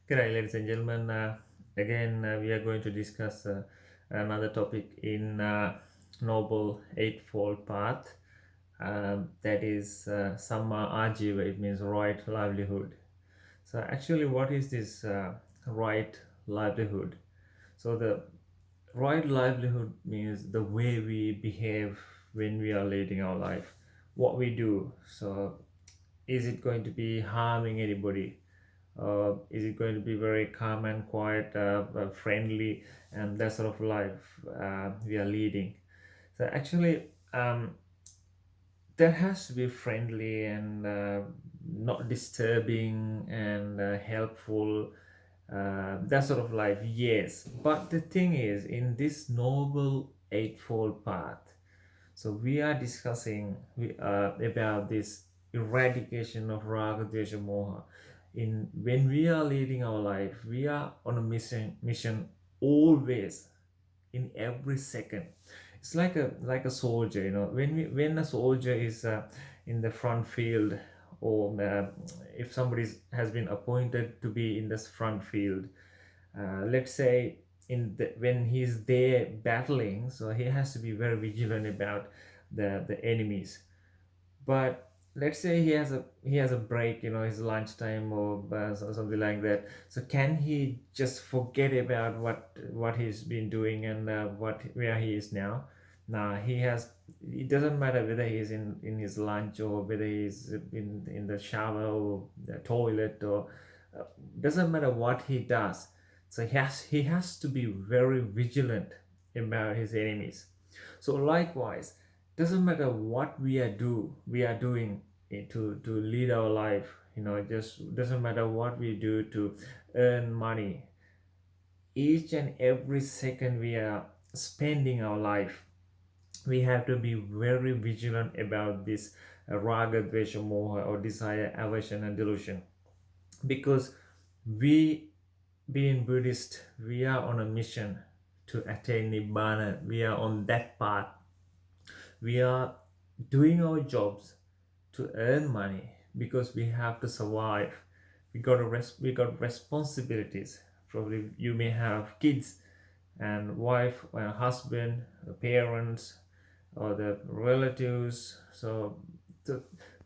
Good day, ladies and gentlemen. Again, we are going to discuss another topic in Noble Eightfold Path. That is Samma Ajeewa. It means right livelihood. So, actually, what is this right livelihood? So, the right livelihood means the way we behave when we are leading our life, what we do. So, is it going to be harming anybody? Is it going to be very calm and quiet, friendly, and that sort of life we are leading? So actually, that has to be friendly and not disturbing and helpful. That sort of life, yes. But the thing is, in this noble eightfold path, so we are discussing about this eradication of raga, dvesha, moha. In when we are leading our life, we are on a mission always, in every second. It's like a soldier, when a soldier is in the front field, or if somebody has been appointed to be in this front field, let's say when he's there battling, so he has to be very vigilant about the enemies. But let's say he has a break, his lunchtime, or something like that. So can he just forget about what he's been doing and what where he is now? Nah, it doesn't matter whether he's in his lunch, or whether he's in the shower or the toilet, or uh, doesn't matter what he does. So he has to be very vigilant about his enemies. So likewise, doesn't matter what we are doing, to lead our life. It just doesn't matter what we do to earn money. Each and every second we are spending our life, we have to be very vigilant about this raga, dvesha, moha, or desire, aversion, and delusion. Because we, being Buddhist, we are on a mission to attain nibbana. We are on that path. We are doing our jobs to earn money because we have to survive. We got responsibilities. Probably you may have kids and wife or husband, parents, or the relatives. So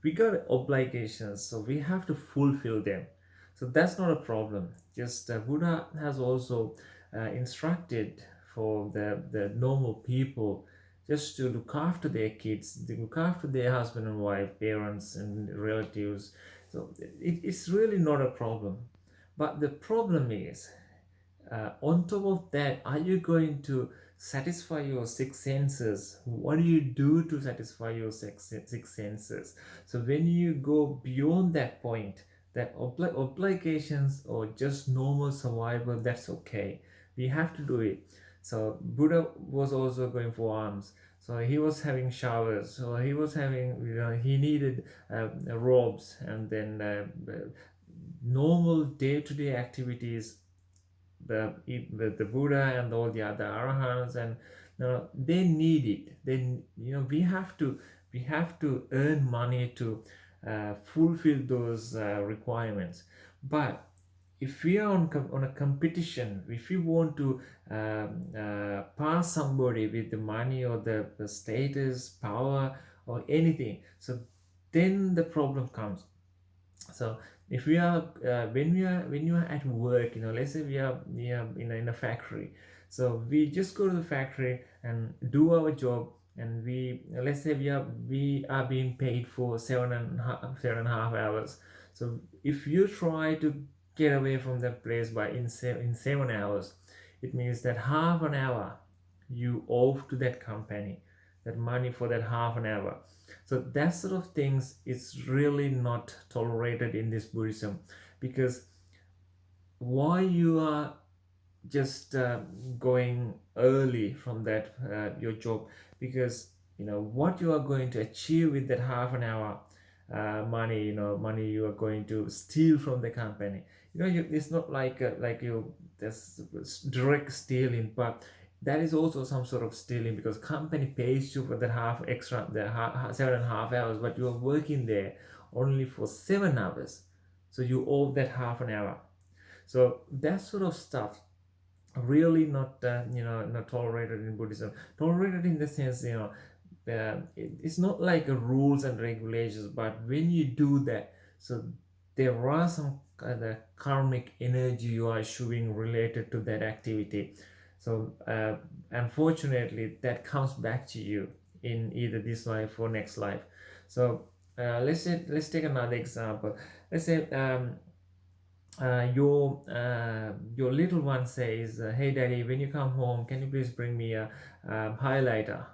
we got obligations, so we have to fulfill them. So that's not a problem. Just Buddha has also instructed for the normal people just to look after their kids, to look after their husband and wife, parents and relatives. So it's really not a problem. But the problem is, on top of that, are you going to satisfy your six senses? What do you do to satisfy your six senses? So when you go beyond that point, that obligations or just normal survival, that's okay. We have to do it. So Buddha was also going for alms. So he was having showers. So he was having, he needed robes, and then normal day-to-day activities. The Buddha and all the other arahants, and they need it. Then we have to earn money to fulfill those requirements. But if we are on a competition, if we want to pass somebody with the money, or the status, power, or anything, so then the problem comes. So if we are when you are at work, let's say we are in a factory. So we just go to the factory and do our job, and let's say we are being paid for 7.5 hours. So if you try to get away from that place in 7 hours, it means that half an hour you owe to that company, that money for that half an hour. So that sort of things is really not tolerated in this Buddhism. Because why you are just going early from that your job? Because what you are going to achieve with that half an hour money, money you are going to steal from the company. It's not like you that's direct stealing, but that is also some sort of stealing, because company pays you for that half extra, the 7.5 hours, but you are working there only for 7 hours. So you owe that half an hour. So that sort of stuff really not not tolerated in Buddhism. Tolerated in the sense, it's not like a rules and regulations, but when you do that, so there are some kind of karmic energy you are showing related to that activity. So unfortunately that comes back to you in either this life or next life. So let's take another example. Let's say your little one says, "Hey, daddy, when you come home, can you please bring me a highlighter?"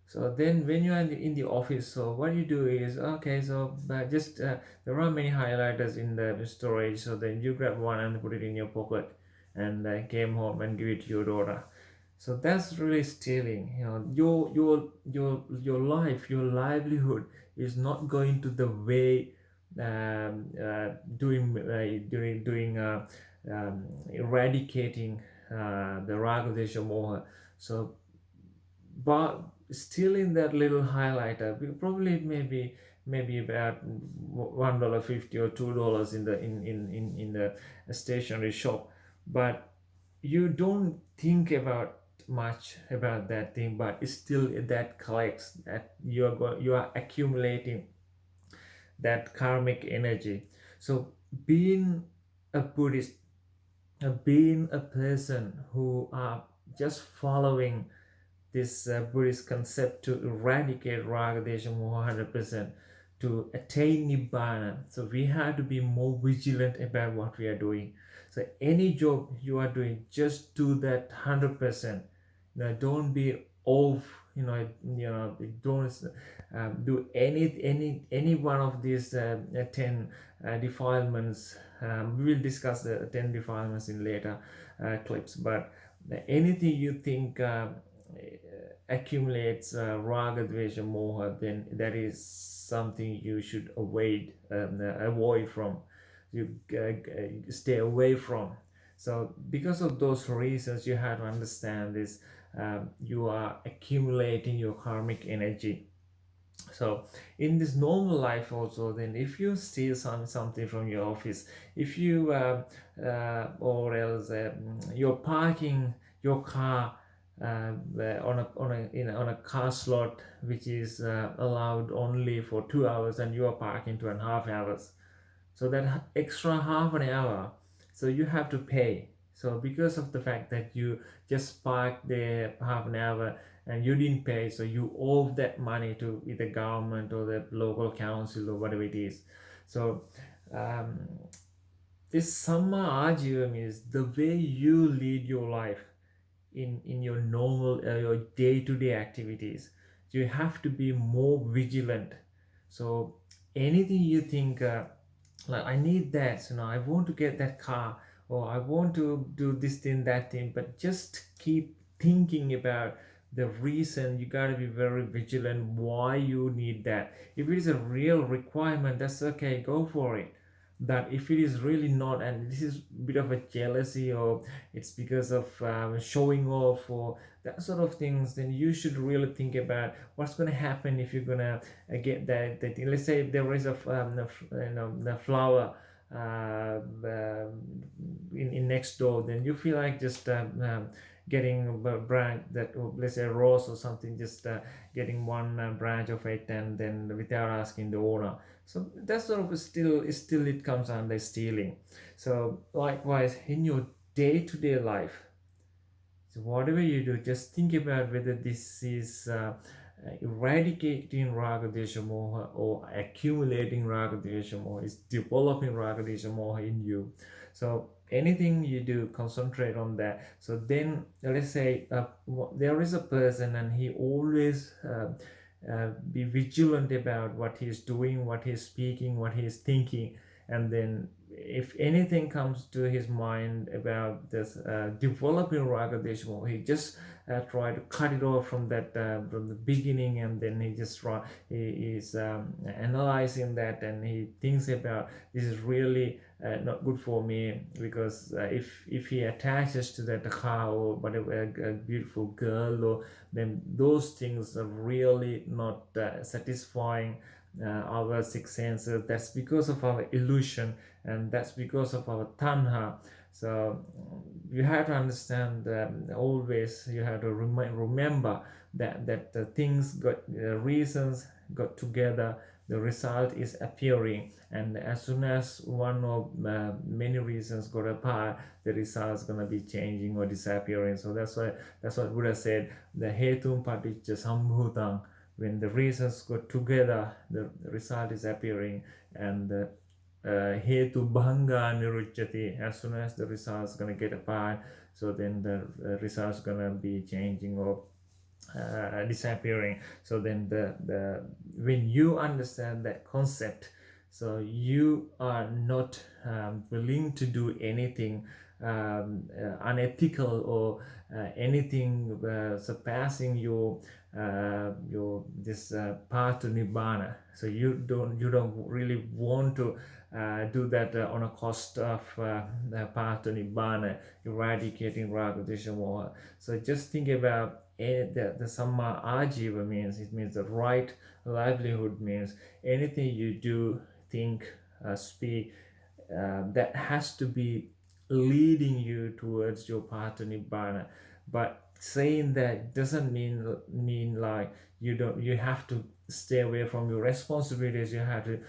So then, when you are in the office, so what you do is, okay, so just there are many highlighters in the storage. So then you grab one and put it in your pocket, and came home and give it to your daughter. So that's really stealing. Your life, your livelihood is not going to the way eradicating the raga desha moha. So but still in that little highlighter probably it maybe about $1.50 or $2 in the stationery shop, but you don't think about much about that thing, but it's still that collects that you are accumulating that karmic energy. So being a Buddhist, being a person who are just following this Buddhist concept to eradicate raga desha moha 100%, to attain nibbana. So we have to be more vigilant about what we are doing. So any job you are doing, just do that 100%. Don't be off. Don't do any one of these 10 defilements. We will discuss the 10 defilements in later clips, but anything you think accumulates raga dvesha moha, then that is something you should avoid from, you stay away from. So because of those reasons, you have to understand this. You are accumulating your karmic energy. So in this normal life also, then if you steal something from your office, if you or else you're parking your car on a car slot which is allowed only for 2 hours, and you are parking 2.5 hours, so that extra half an hour, so you have to pay. So because of the fact that you just parked there half an hour and you didn't pay, so you owe that money to either government or the local council or whatever it is. So um, this Samma Ajeewa means the way you lead your life in your normal your day-to-day activities. You have to be more vigilant. So anything you think, like, I need that, so now I want to get that car, or I want to do this thing, that thing, but just keep thinking about the reason. You got to be very vigilant why you need that. If it is a real requirement, that's okay, go for it. That if it is really not, and this is a bit of a jealousy, or it's because of showing off or that sort of things, then you should really think about what's going to happen if you're going to get that thing. Let's say there is the flower in next door, then you feel like just getting a branch, that, let's say, a rose or something, just getting one branch of it, and then without asking the owner. So that sort of still it comes under stealing. So likewise in your day-to-day life, so whatever you do, just think about whether this is eradicating raga desha moha or accumulating raga desha moha, is developing raga desha moha in you. So anything you do, concentrate on that. So then let's say there is a person and he always be vigilant about what he's doing, what he's speaking, what he's thinking, and then if anything comes to his mind about this developing raga deshmo, he just try to cut it off from the beginning, and then he is analyzing that, and he thinks about, this is really not good for me, because if he attaches to that car or whatever, a beautiful girl, or then those things are really not satisfying our six senses. That's because of our illusion, and that's because of our tanha. So you have to understand, always you have to remember that the things got reasons got together, the result is appearing, and as soon as one of many reasons got apart, the result is going to be changing or disappearing. So that's what Buddha said, the hetum paticca sambhutang. When the reasons go together, the result is appearing, and the hetu bhanga niruchyati, as soon as the result is going to get apart, so then the result is going to be changing or disappearing. So then the when you understand that concept, so you are not willing to do anything unethical or anything surpassing your this path to nibbana. So you don't really want to do that on a cost of the path to nibbana, eradicating raga desha moha. So just think about the Samma Ajeewa means, it means the right livelihood, means anything you do, think, speak, that has to be leading you towards your path to nibbana. But saying that doesn't mean like you have to stay away from your responsibilities. You have to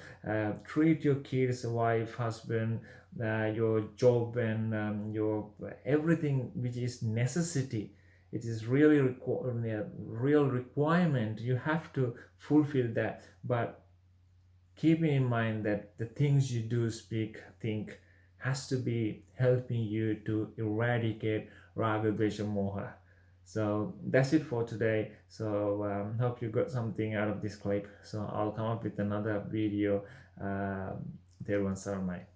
treat your kids, wife, husband, your job, and your everything which is necessity. It is really a real requirement. You have to fulfill that, but keeping in mind that the things you do, speak, think has to be helping you to eradicate raga, dvesha, moha. So that's it for today. So hope you got something out of this clip. So I'll come up with another video. There one, Sarmai.